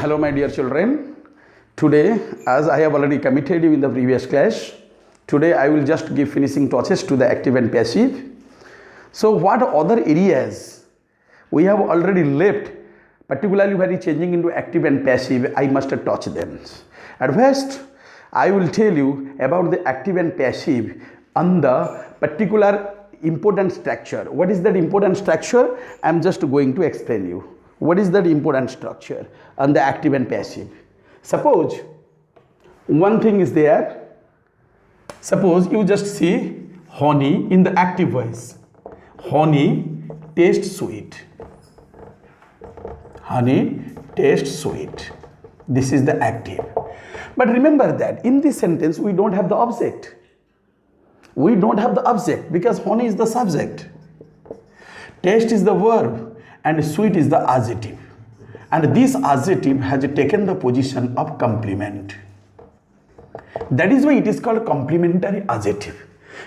Hello my dear children. Today, as I have already committed you in the previous class, today I will just give finishing touches to the active and passive. So what other areas we have already left, particularly when changing into active and passive, I must touch them. At first, I will tell you about the active and passive on the particular important structure. What is that important structure? I am just going to explain you. What is that important structure on the active and passive? Suppose one thing is there. Suppose you just see honey in the active voice. Honey tastes sweet. Honey tastes sweet. This is the active. But remember that in this sentence we don't have the object. We don't have the object because honey is the subject. Taste is the verb and sweet is the adjective. And this adjective has taken the position of complement. That is why it is called complementary adjective,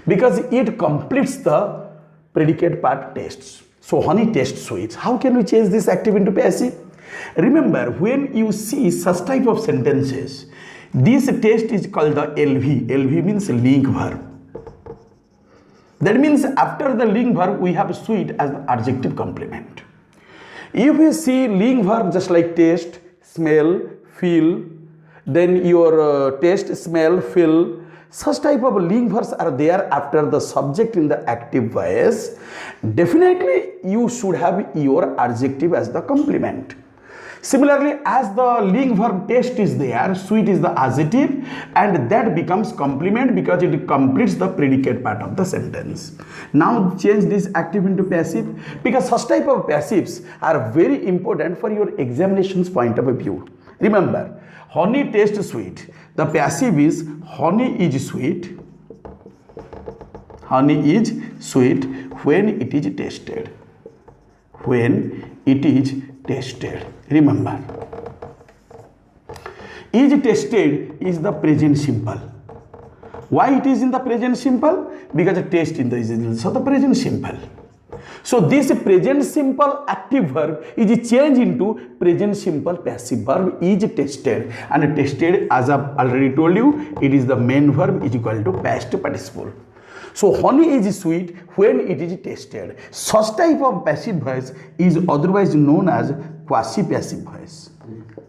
because it completes the predicate part tastes. So honey tastes sweet. How can we change this active into passive? Remember, when you see such type of sentences, this taste is called the LV. LV means link verb. That means after the link verb we have sweet as the adjective complement. If you see link verb just like taste, smell, feel, then your taste, smell, feel, such type of link verbs are there after the subject in the active voice, definitely you should have your adjective as the complement. Similarly, as the link verb taste is there, sweet is the adjective, and that becomes complement because it completes the predicate part of the sentence. Now change this active into passive, because such type of passives are very important for your examinations point of view. Remember, honey tastes sweet. The passive is honey is sweet. Honey is sweet when it is tasted. When it is tasted. Remember, is tasted is the present simple. Why it is in the present simple? Because the taste in the so the present simple. So this present simple active verb is changed into present simple passive verb is tasted, and tasted, as I have already told you, it is the main verb is equal to past participle. So honey is sweet when it is tasted. Such type of passive voice is otherwise known as quasi-passive voice.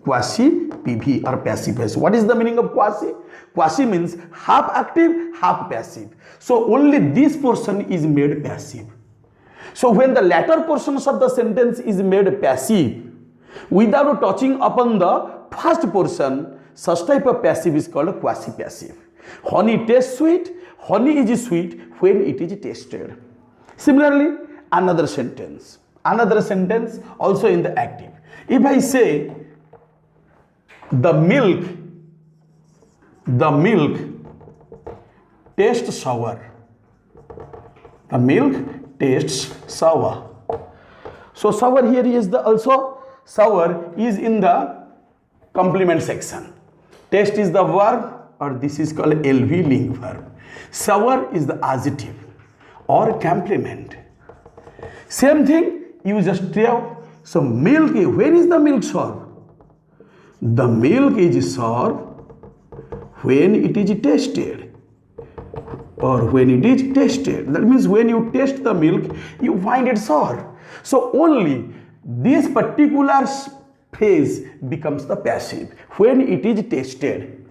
Quasi-PV or passive voice. What is the meaning of quasi? Quasi means half active, half passive. So only this portion is made passive. So when the latter portions of the sentence is made passive, without touching upon the first portion, such type of passive is called quasi-passive. Honey tastes sweet. Honey is sweet when it is tasted. Similarly, another sentence also in the active. If I say the milk tastes sour. The milk tastes sour. So sour here is the also sour is in the complement section. Taste is the verb, or this is called LV link verb. Sour is the adjective or complement. Same thing you just tell. So milk, where is the milk sour? The milk is sour when it is tasted, or when it is tasted. That means when you taste the milk, you find it sour. So only this particular phase becomes the passive when it is tasted.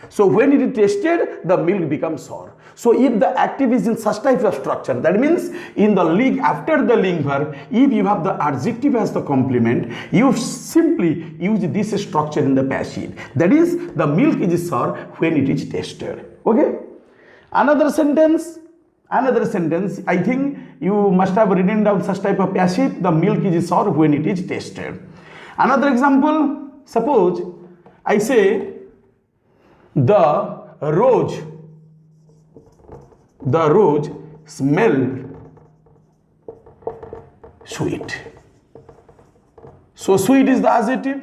So when it is tasted, the milk becomes sour. So if the active is in such type of structure, that means in the link, after the link verb, if you have the adjective as the complement, you simply use this structure in the passive. That is, the milk is sour when it is tasted. Okay? Another sentence, I think you must have written down such type of passive. The milk is sour when it is tasted. Another example, suppose I say the rose smelled sweet. So sweet is the adjective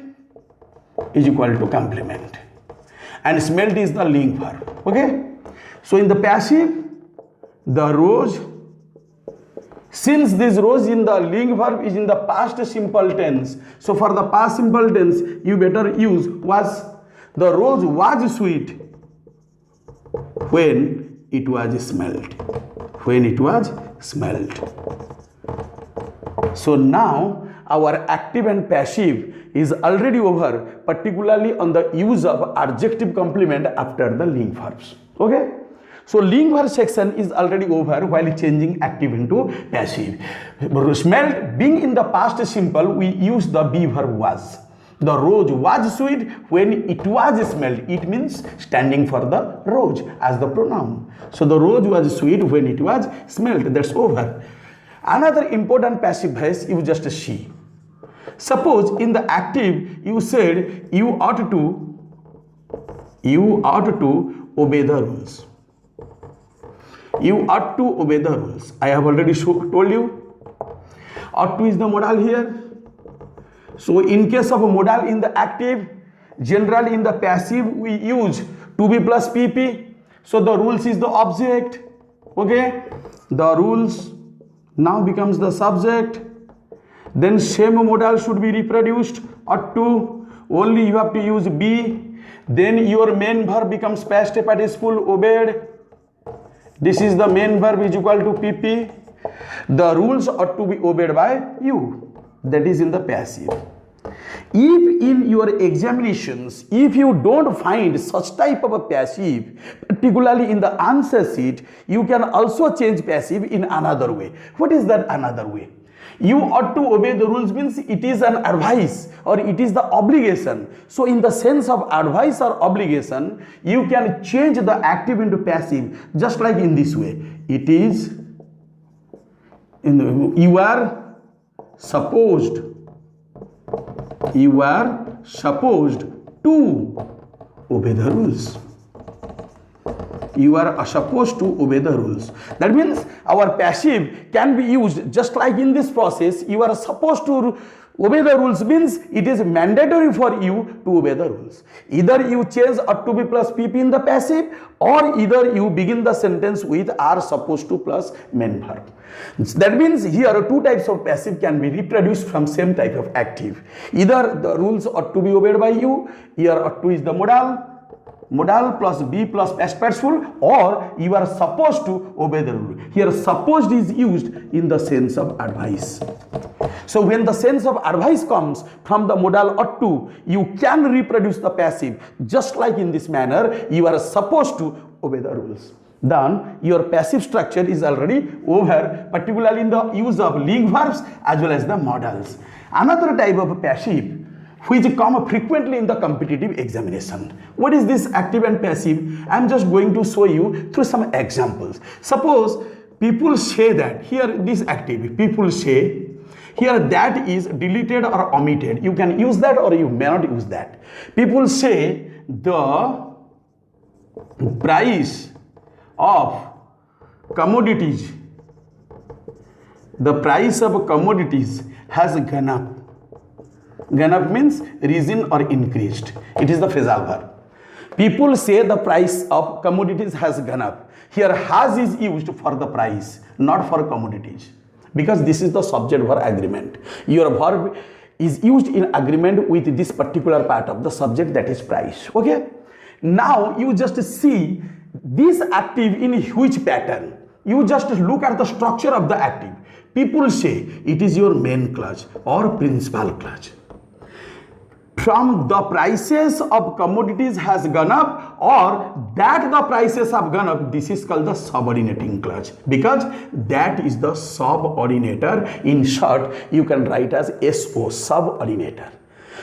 is equal to complement, and smelled is the link verb. Okay? So in the passive, the rose Since this rose in the link verb is in the past simple tense, so for the past simple tense, you better use was. The rose was sweet when it was smelled. When it was smelled. So now our active and passive is already over, particularly on the use of adjective complement after the link verbs. Okay? So link verb section is already over while changing active into passive. Smelled being in the past simple, we use the be verb was. The rose was sweet when it was smelled. It means standing for the rose as the pronoun. So the rose was sweet when it was smelled. That's over. Another important passive phrase, you just see. Suppose in the active you said you ought to obey the rules. You ought to obey the rules. I have already told you. Ought to is the modal here. So in case of a modal in the active, generally in the passive we use to be plus pp. So the rules is the object. Okay. The rules now becomes the subject. Then same modal should be reproduced. Ought to. Only you have to use be. Then your main verb becomes past participle obeyed. This is the main verb is equal to pp. The rules ought to be obeyed by you. That is in the passive. If in your examinations, if you don't find such type of a passive, particularly in the answer sheet, you can also change passive in another way. What is that another way? You ought to obey the rules means it is an advice or it is the obligation. So in the sense of advice or obligation, you can change the active into passive just like in this way. It is, you are supposed to obey the rules. You are supposed to obey the rules. That means our passive can be used just like in this process. You are supposed to obey the rules means it is mandatory for you to obey the rules. Either you change ought to be plus pp in the passive, or either you begin the sentence with are supposed to plus main verb. That means here two types of passive can be reproduced from same type of active. Either the rules ought to be obeyed by you, here ought to is the modal plus be plus past participle, or you are supposed to obey the rule. Here supposed is used in the sense of advice. So when the sense of advice comes from the modal ought to, you can reproduce the passive just like in this manner. You are supposed to obey the rules. Then your passive structure is already over, particularly in the use of link verbs as well as the modals. Another type of passive which come frequently in the competitive examination. What is this active and passive? I am just going to show you through some examples. Suppose people say that here this active, people say here that is deleted or omitted. You can use that or you may not use that. People say the price of commodities, the price of commodities has gone up. Gone up means risen or increased. It is the phrasal verb. People say the price of commodities has gone up. Here has is used for the price, not for commodities, because this is the subject verb agreement. Your verb is used in agreement with this particular part of the subject, that is price. Okay. Now you just see this active in which pattern. You just look at the structure of the active. People say it is your main clause or principal clause. From the prices of commodities has gone up, or that the prices have gone up, this is called the subordinating clause, because that is the subordinator. In short, you can write as SO, subordinator.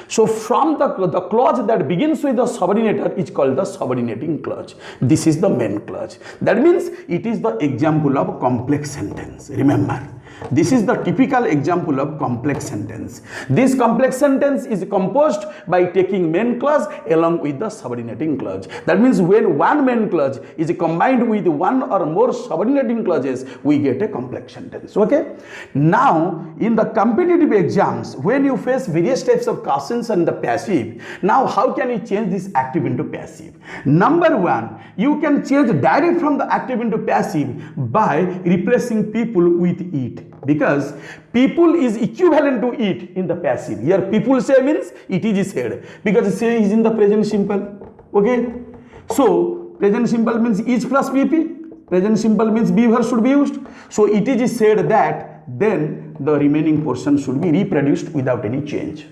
So from the clause that begins with the subordinator is called the subordinating clause. This is the main clause. That means it is the example of complex sentence. Remember, this is the typical example of complex sentence. This complex sentence is composed by taking main clause along with the subordinating clause. That means when one main clause is combined with one or more subordinating clauses, we get a complex sentence. Okay. Now, in the competitive exams, when you face various types of questions and the passive, now how can you change this active into passive? Number one, you can change direct from the active into passive by replacing people with it. because people is equivalent to it in the passive. Here people say means it is said, because say is in the present simple. Okay, so present simple means is plus pp, present simple means be verb should be used, so it is said that, then the remaining portion should be reproduced without any change.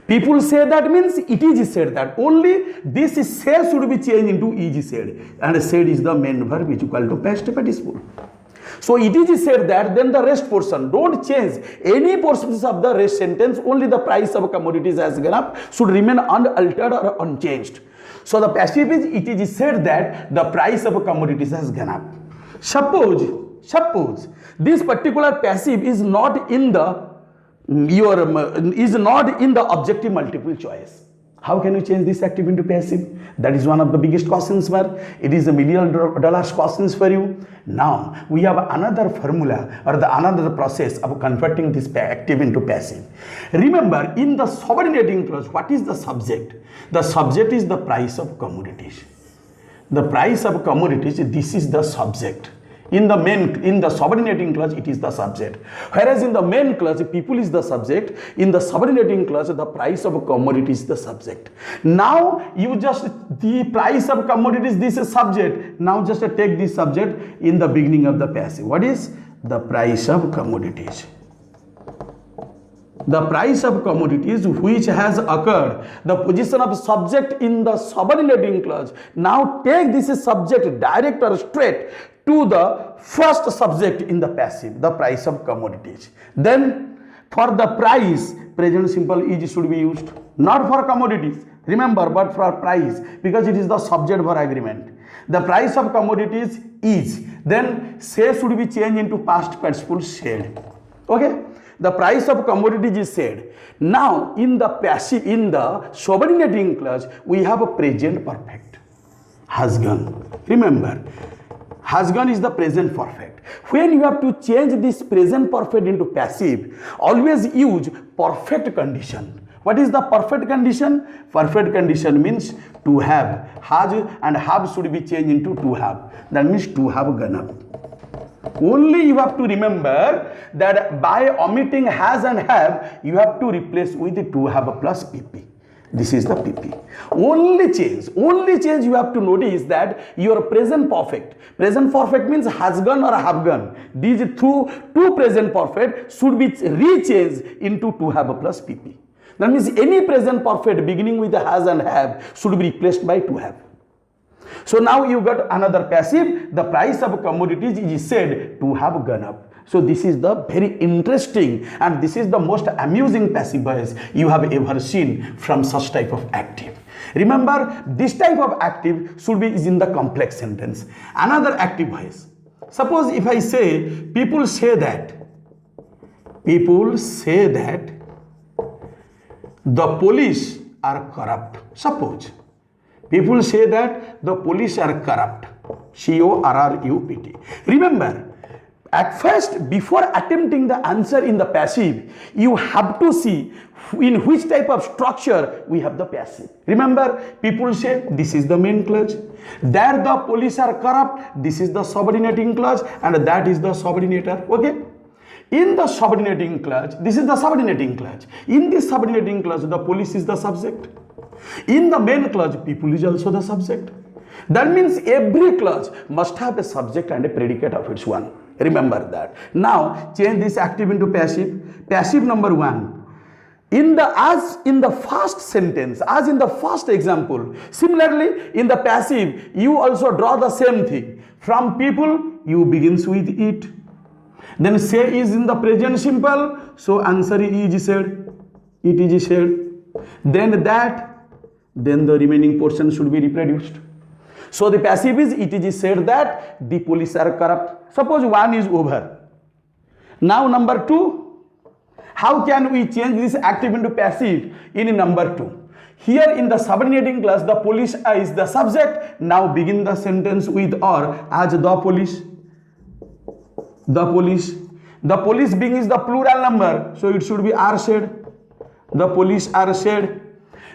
People say that means it is said that, only this say should be changed into is said, and said is the main verb which equal to past participle. So it is said that, then the rest portion, don't change any portions of the rest sentence, only the price of commodities has gone up should remain unaltered or unchanged. So the passive is, it is said that the price of commodities has gone up. Suppose this particular passive is not in the objective multiple choice. How can you change this active into passive? That is one of the biggest questions where it is $1 million questions for you. Now we have another formula or another process of converting this active into passive. Remember, in the subordinating clause, what is the subject? The subject is the price of commodities. The price of commodities, this is the subject. In the subordinating clause, it is the subject. Whereas in the main clause, people is the subject. In the subordinating clause, the price of commodity is the subject. Now, you just, the price of commodities, this is subject. Now, just take this subject in the beginning of the passive. What is the price of commodities? The price of commodities which has occurred, the position of subject in the subordinating clause. Now, take this subject direct or straight to the first subject in the passive, the price of commodities. Then for the price, present simple is should be used, not for commodities, remember, but for price, because it is the subject for agreement. The price of commodities is, then say should be changed into past participle said. Okay, the price of commodities is said. Now in the passive, in the subordinating clause, we have a present perfect, has gone. Remember, has gone is the present perfect. When you have to change this present perfect into passive, always use perfect condition. What is the perfect condition? Perfect condition means to have. Has and have should be changed into to have. That means to have gone up. Only you have to remember that by omitting has and have, you have to replace with to have plus pp. This is the pp. Only change you have to notice that your present perfect. Present perfect means has gone or have gone. These two present perfect should be rechanged into to have plus pp. That means any present perfect beginning with the has and have should be replaced by to have. So now you got another passive. The price of commodities is said to have gone up. So this is the very interesting and this is the most amusing passive voice you have ever seen from such type of active. Remember, this type of active should be is in the complex sentence. Another active voice. Suppose if I say, people say that the police are corrupt. Suppose people say that the police are corrupt. C-O-R-R-U-P-T. Remember, at first, before attempting the answer in the passive, you have to see in which type of structure we have the passive. Remember, people say this is the main clause. There the police are corrupt. This is the subordinating clause and that is the subordinator. Okay. In the subordinating clause, this is the subordinating clause. In this subordinating clause, the police is the subject. In the main clause, people is also the subject. That means every clause must have a subject and a predicate of its own. Remember that. Now change this active into passive. Passive number 1. As in the first sentence, as in the first example, similarly in the passive, you also draw the same thing. From people, you begins with it. Then say is in the present simple, so answer is said. It is said. Then that, then the remaining portion should be reproduced. So the passive is, it is said that the police are corrupt. Suppose 1 is over. Now number 2, how can we change this active into passive in number 2? Here in the subordinating clause, the police is the subject. Now begin the sentence with or as the police. The police. The police being is the plural number, so it should be are said. The police are said.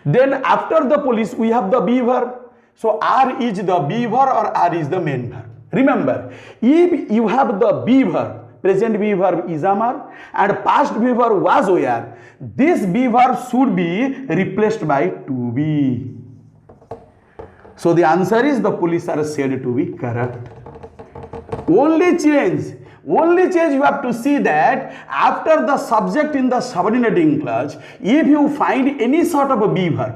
Then after the police, we have the be verb. So are is the be verb or are is the main verb. Remember, if you have the be verb present be verb is Amar, and past be verb was where. This be verb should be replaced by to be. So the answer is the police are said to be corrupt. Only change you have to see that after the subject in the subordinating clause, if you find any sort of a be verb,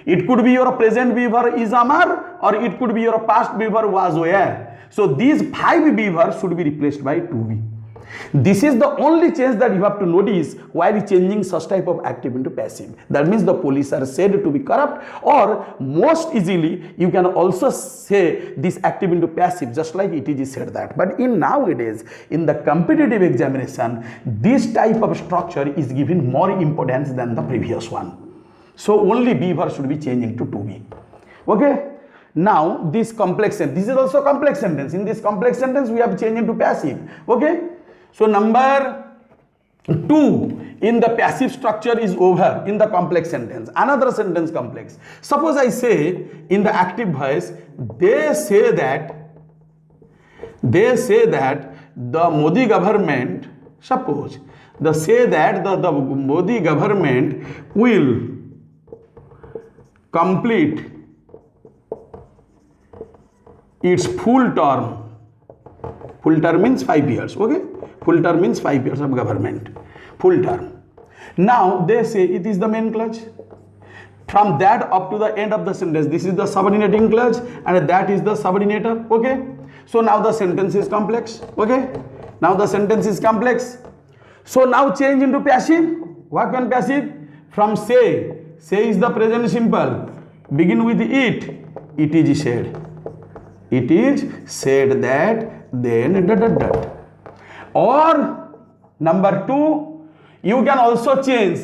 it could be your present be verb is Amar, or it could be your past be verb was where. So these 5 be verbs should be replaced by to be. This is the only change that you have to notice while changing such type of active into passive. That means the police are said to be corrupt, or most easily you can also say this active into passive, just like it is said that. But in nowadays, in the competitive examination, this type of structure is given more importance than the previous one. So only be verb should be changed into to be. Okay. Now this complex sentence, this is also complex sentence. In this complex sentence, we have changed into passive. Okay. So number 2 in the passive structure is over in the complex sentence. Another sentence complex. Suppose I say in the active voice, they say that the Modi government, suppose they say that the Modi government will complete its full term. Full term means 5 years. Okay. Full term means 5 years of government. Full term. Now they say it is the main clause. From that up to the end of the sentence, this is the subordinating clause and that is the subordinator. Okay. So now the sentence is complex. Okay. Now the sentence is complex. So now change into passive. What when passive? From say. Say is the present simple. Begin with it. It is said. It is said that, then ... Or number 2, you can also change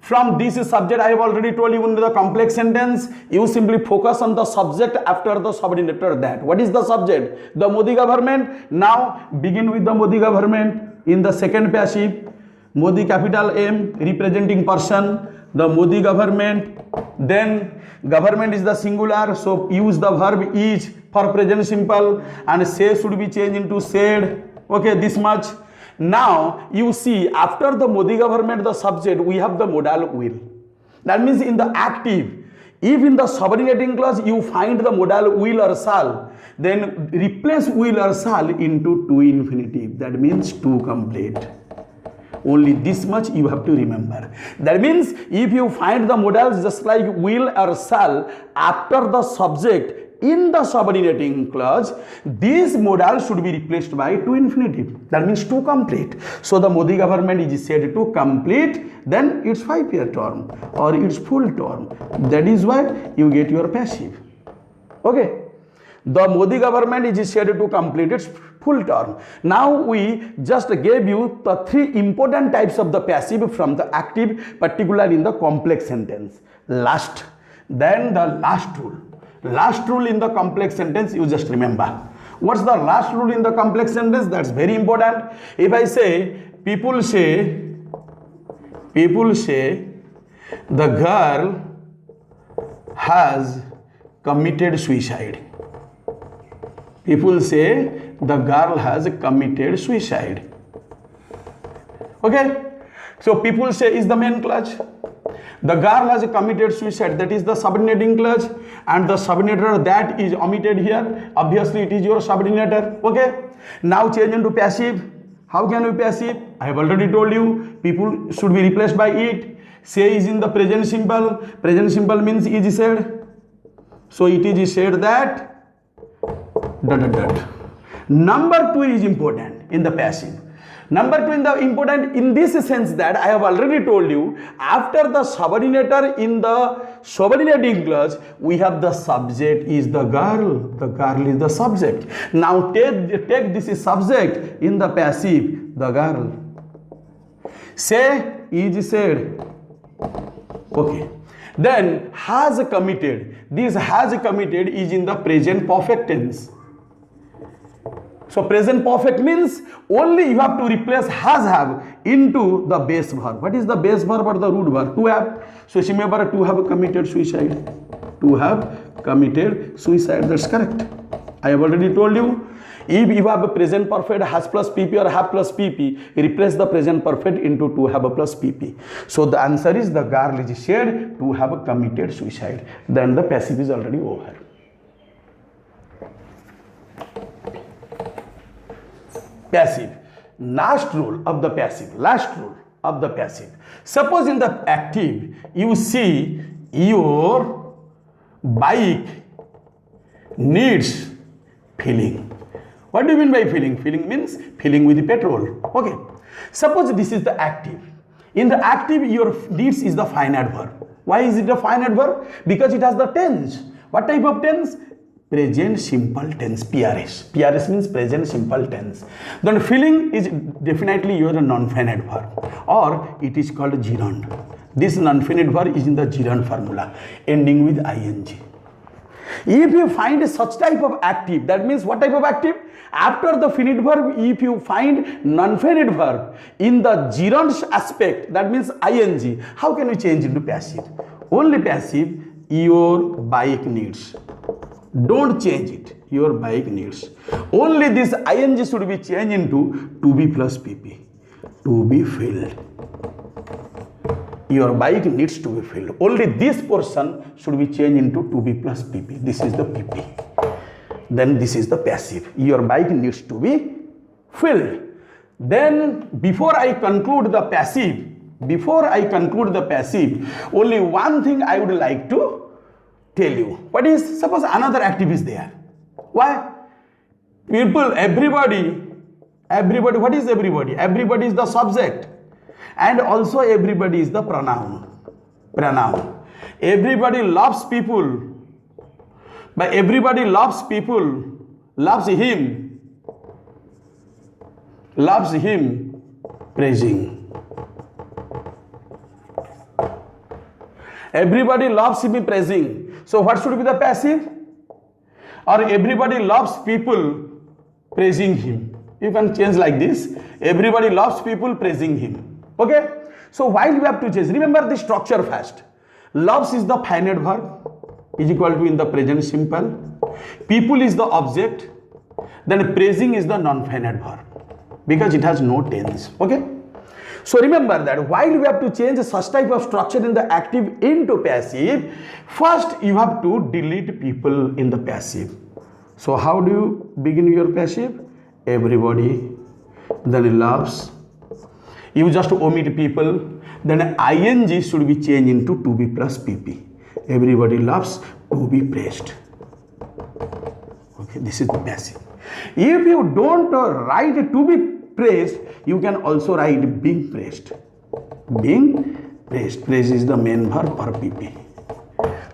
from this subject. I have already told you in the complex sentence, you simply focus on the subject after the subordinator that. What is the subject? The Modi government. Now begin with the Modi government in the second passive. Modi capital M representing person, the Modi government. Then government is the singular, so use the verb is for present simple, and say should be changed into said. Okay, this much. Now you see after the Modi government, the subject, we have the modal will. That means in the active, if in the subordinating clause you find the modal will or shall, then replace will or shall into to infinitive. That means to complete. Only this much you have to remember. That means if you find the modals just like will or shall after the subject in the subordinating clause, this modal should be replaced by to infinitive. That means to complete. So the Modi government is said to complete then its 5-year term or its full term. That is why you get your passive. Okay. The Modi government is said to complete its full term. Now we just gave you the 3 important types of the passive from the active, particularly in the complex sentence. Then the last rule. Last rule in the complex sentence, you just remember. What's the last rule in the complex sentence? That's very important. If I say, people say the girl has committed suicide. People say the girl has committed suicide. Okay. So people say is the main clause. The girl has committed suicide, that is the subordinating clause, and the subordinator that is omitted here. Obviously it is your subordinator. Okay. Now change into passive. How can we passive? I have already told you, people should be replaced by it. Say is in the present simple. Present simple means is said. So it is said that ... Number 2 is important in the passive. Number 2 in the important in this sense that I have already told you, after the subordinator in the subordinating clause, we have the subject is the girl. The girl is the subject. Now take this subject in the passive, the girl. Say is said. Okay. Then has committed. This has committed is in the present perfect tense. So present perfect means only you have to replace has have into the base verb. What is the base verb or the root verb? To have. So remember, to have committed suicide. To have committed suicide. That's correct. I have already told you. If you have a present perfect has plus PP or have plus PP, replace the present perfect into to have a plus PP. So the answer is the girl is said to have committed suicide. Then the passive is already over. Passive. Last rule of the passive. Suppose in the active you see your bike needs filling. What do you mean by filling? Filling means filling with petrol. Okay. Suppose this is the active. In the active, your needs is the finite verb. Why is it a finite verb? Because it has the tense. What type of tense? Present simple tense, PRS. PRS means present simple tense. Then filling is definitely your non-finite verb, or it is called gerund. This non-finite verb is in the gerund formula, ending with ing. If you find such type of active, that means what type of active? After the finite verb, if you find non-finite verb in the gerund aspect, that means ing, how can you change into passive? Only passive, your bike needs. Don't change it, your bike needs. Only this ing should be changed into to be plus pp, to be filled. Your bike needs to be filled. Only this portion should be changed into to be plus pp. This is the pp. Then this is the passive. Your bike needs to be filled. Then before I conclude the passive, only one thing I would like to tell you. What is, suppose another active is there. Why? People, everybody, what is everybody? Everybody is the subject. And also everybody is the pronoun. Everybody loves people. But everybody loves people, loves him, praising. Everybody loves him praising. So what should be the passive? Or everybody loves people praising him. You can change like this. Everybody loves people praising him. Okay? So while we have to change, remember the structure first. Loves is the finite verb, is equal to in the present simple. People is the object. Then praising is the non-finite verb, because it has no tense. Okay? So remember that while we have to change such type of structure in the active into passive, first you have to delete people in the passive. So how do you begin your passive? Everybody, then loves. You just omit people, then ing should be changed into to be plus pp. Everybody loves to be praised. Okay, this is the passive. If you don't write to be praised, you can also write being praised. Being praised. Praise is the main verb or pp.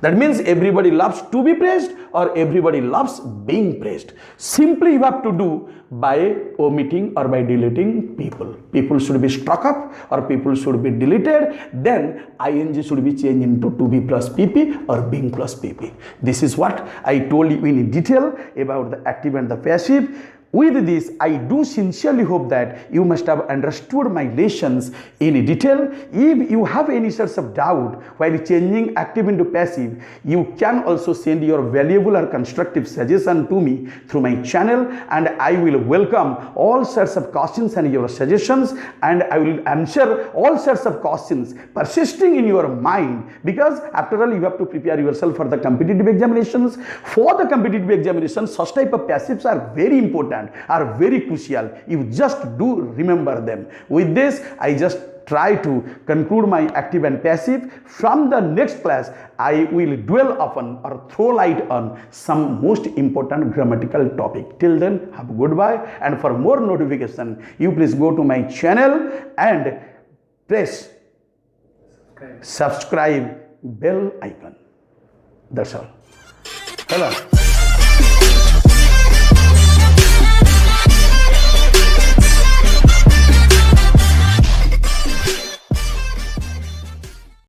That means everybody loves to be praised or everybody loves being praised. Simply you have to do by omitting or by deleting people. People should be struck up or people should be deleted. Then ing should be changed into to be plus pp or being plus pp. This is what I told you in detail about the active and the passive. With this, I do sincerely hope that you must have understood my lessons in detail. If you have any sorts of doubt while changing active into passive, you can also send your valuable or constructive suggestion to me through my channel, and I will welcome all sorts of questions and your suggestions, and I will answer all sorts of questions persisting in your mind, because after all you have to prepare yourself for the competitive examinations. For the competitive examinations, such type of passives are very important, are very crucial. You just do remember them. With this, I just try to conclude my active and passive. From the next class, I will dwell upon or throw light on some most important grammatical topic. Till then, have a goodbye, and for more notification, you please go to my channel and press subscribe bell icon. That's all. Hello.